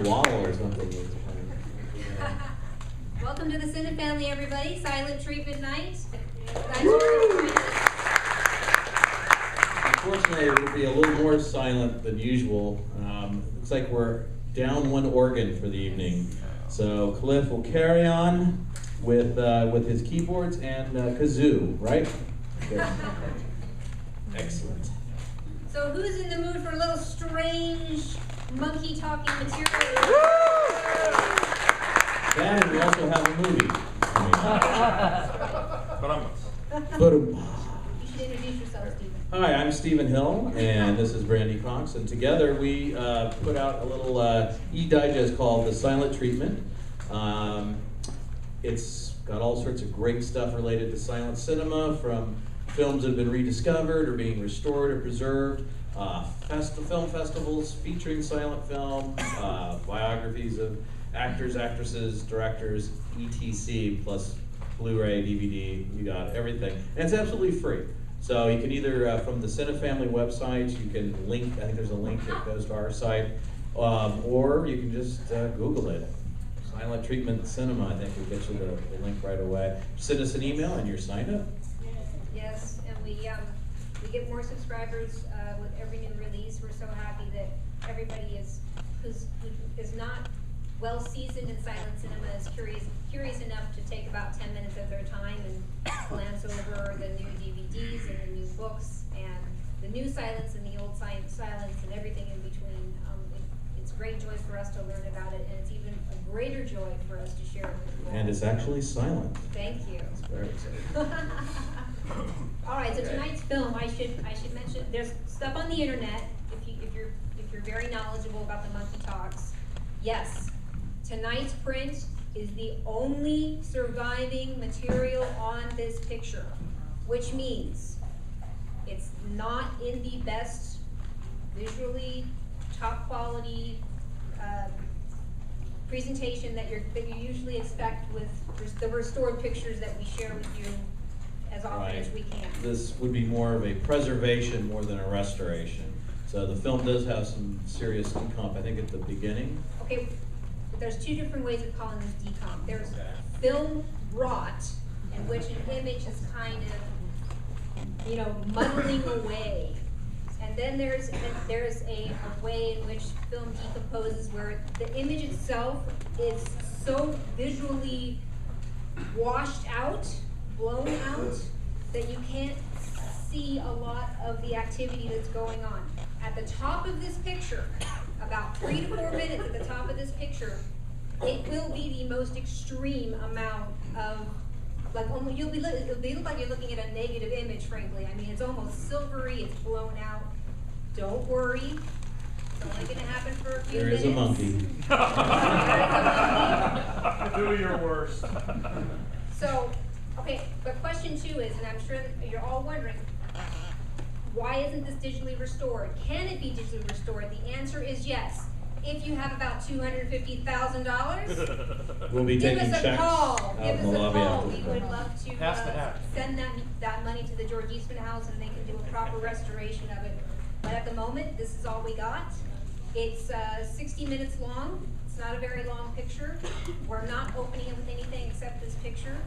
wall or something. Welcome to the Cine family, everybody. Silent treatment night. Unfortunately, it will be a little more silent than usual. Looks like we're down one organ for the evening. So Cliff will carry on with his keyboards and kazoo, right? Good. Excellent. So who's in the mood for a little strange monkey talking material? And we also have a movie. You should introduce yourself, Stephen. Hi, I'm Stephen Hill, and this is Brandy Cox, and together we put out a little e-digest called The Silent Treatment. It's got all sorts of great stuff related to silent cinema, from films that have been rediscovered or being restored or preserved, film festivals featuring silent film, biographies of actors, actresses, directors, etc., plus Blu-ray, DVD, you got everything. And it's absolutely free. So you can either, from the Cine Family website, you can link, I think there's a link that goes to our site, or you can just Google it. Silent Treatment Cinema, I think will get you the link right away. Send us an email and you're signed up. Yes, and we get more subscribers with every new release. We're so happy that everybody who is not well seasoned in silent cinema is curious enough to take about 10 minutes of their time and glance over the new DVDs and the new books and the new silence and the old silence and everything in between. It's great joy for us to learn about it, and it's even a greater joy for us to share it with you all. And it's actually silent. Thank you. It's very exciting. All right, so tonight's film, I should mention, there's stuff on the internet if you're very knowledgeable about the monkey talks. Yes, tonight's print is the only surviving material on this picture, which means it's not in the best visually top quality presentation that you usually expect with the restored pictures that we share with you as often as we can. This would be more of a preservation more than a restoration. So the film does have some serious decomp, I think, at the beginning. Okay, but there's two different ways of calling this decomp. There's film rot, in which an image is kind of, muddling away. And then there's a way in which film decomposes where the image itself is so visually washed out, blown out, that you can't see a lot of the activity that's going on. At the top of this picture, about 3 to 4 minutes at the top of this picture, it will be the most extreme amount of, it'll look like you're looking at a negative image, frankly. I mean, it's almost silvery, it's blown out. Don't worry, it's only going to happen for a few minutes. There is a monkey. Do your worst. So, okay, but question 2 is, and I'm sure that you're all wondering, why isn't this digitally restored? Can it be digitally restored? The answer is yes. If you have about $250,000, We'll be give taking us a checks call. out Give in the us a lobby call. after We the would film. love to Has to happen. send that money to the George Eastman House, and they can do a proper restoration of it. But at the moment, this is all we got. It's 60 minutes long. It's not a very long picture. We're not opening it with anything except this picture.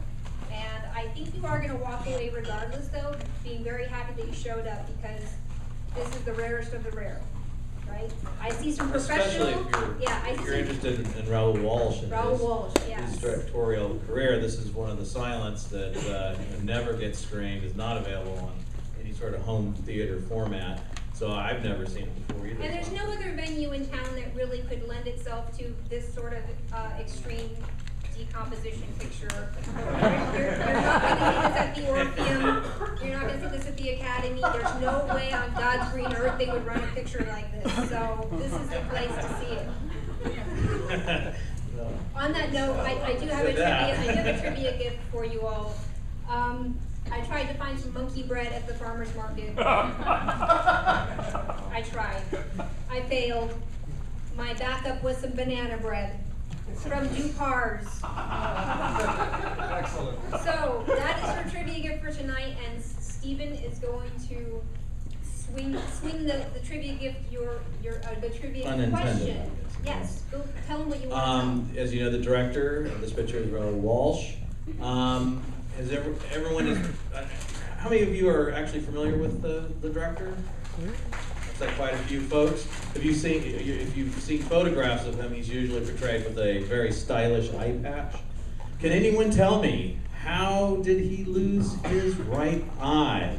And I think you are going to walk away regardless, though, being very happy that you showed up, because this is the rarest of the rare, right? I see some professional. Especially if you're some interested in Raoul Walsh and Raoul Walsh, yes. his directorial career. This is one of the silents that never gets screened, is not available on any sort of home theater format. So I've never seen it before either. And there's no other venue in town that really could lend itself to this sort of extreme decomposition picture. You're not going to see this at the Orpheum. You're not going to see this at the Academy. There's no way on God's green earth they would run a picture like this. So this is the place to see it. No. On that note, I do have a trivia gift for you all. I tried to find some monkey bread at the farmer's market. I tried. I failed. My backup was some banana bread from Dupar's. Excellent. So that is your trivia gift for tonight, and Stephen is going to swing the trivia gift, the trivia Unintended. question. Yes, go tell As you know, the director of this picture is Raoul Walsh. How many of you are actually familiar with the director? Looks like quite a few folks. If you've seen photographs of him, he's usually portrayed with a very stylish eye patch. Can anyone tell me, how did he lose his right eye?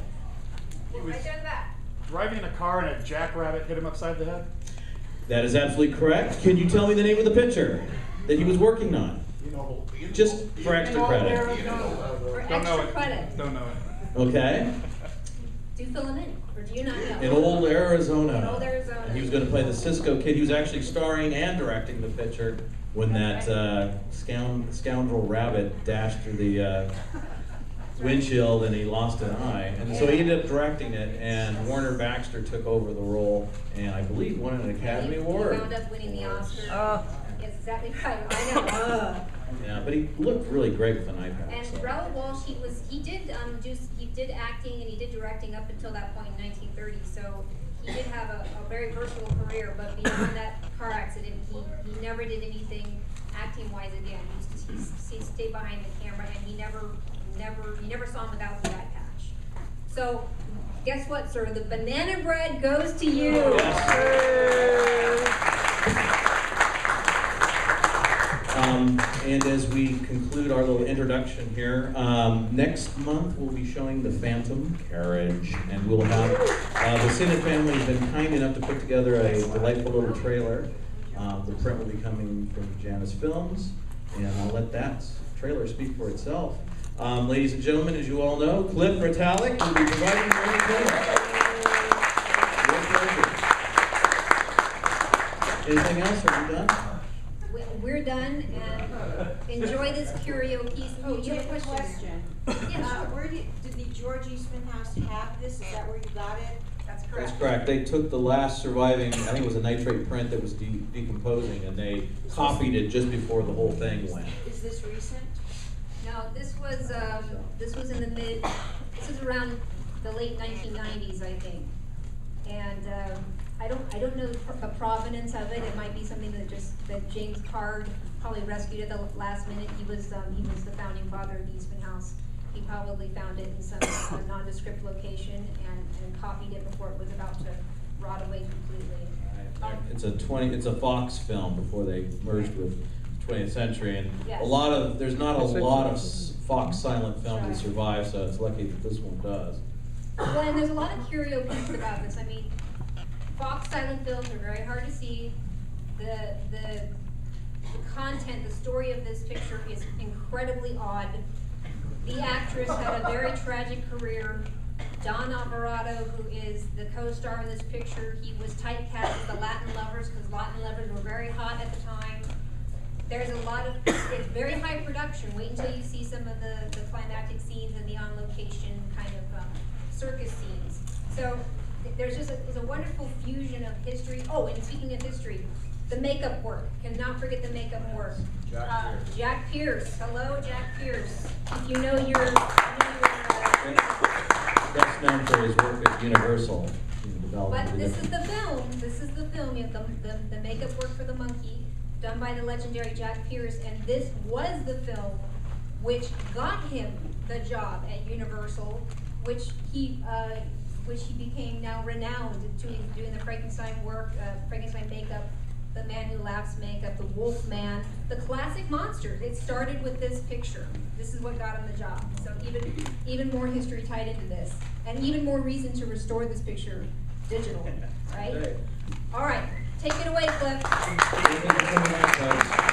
Right there in the back. Driving in a car and a jackrabbit hit him upside the head? That is absolutely correct. Can you tell me the name of the picture that he was working on? Just for extra credit. For extra credit. Don't know it. Okay. Do fill him in, or do you not know? In Old Arizona. In Old Arizona. And he was going to play the Cisco Kid. He was actually starring and directing the picture when that scoundrel rabbit dashed through the windshield and he lost an eye. And so he ended up directing it, and Warner Baxter took over the role, and I believe won an Academy Award. He wound up winning the Oscar. Yes, exactly right. I know. Yeah, but he looked really great with an eye patch. And so. Raoul Walsh, he did acting and he did directing up until that point in 1930. So he did have a very versatile career. But beyond that car accident, he never did anything acting-wise again. He stayed behind the camera, and you never saw him without the eye patch. So guess what, sir? The banana bread goes to you. Yes. And as we conclude our little introduction here, next month we'll be showing The Phantom Carriage, and we'll have, the Sinnott family has been kind enough to put together a delightful little trailer. The print will be coming from Janus Films, and I'll let that trailer speak for itself. Ladies and gentlemen, as you all know, Cliff Ritalik will be providing the entertainment. Anything else? Are we done? We're done, and enjoy this curio piece. Oh, you have a question? Yeah, where did the George Eastman House have this? Is that where you got it? That's correct. That's correct. They took the last surviving, I think it was a nitrate print that was decomposing, and they copied it just before the whole thing went. Is this recent? No, this was in the this is around the late 1990s, I think. And I don't know the provenance of it. It might be something that James Card probably rescued at the last minute. He was the founding father of the Eastman House. He probably found it in some nondescript location and copied it before it was about to rot away completely. It's a Fox film before they merged with 20th Century, and Yes. there's not a lot of Fox silent film that survive, so it's lucky that this one does. Well, and there's a lot of curio pieces about this. I mean, Fox silent films are very hard to see. The content, the story of this picture is incredibly odd. The actress had a very tragic career. Don Alvarado, who is the co-star in this picture, he was typecast as the Latin lovers because Latin lovers were very hot at the time. There's a lot of, it's very high production. Wait until you see some of the climactic scenes and the on-location kind of circus scenes. So there's just it's a wonderful fusion of history. Oh, and speaking of history, the makeup work. Cannot forget the makeup work. Jack Pierce. Hello, Jack Pierce. If you know your That's known for his work at Universal. But this is the film. This is the film. You have the makeup work for the monkey, done by the legendary Jack Pierce, and this was the film which got him the job at Universal, which he became now renowned doing the Frankenstein work, Frankenstein makeup, the Man Who Laughs makeup, the Wolf Man, the classic monsters. It started with this picture. This is what got him the job. So even more history tied into this, and even more reason to restore this picture digitally, right? All right, take it away, Cliff. Thank you for coming out, folks.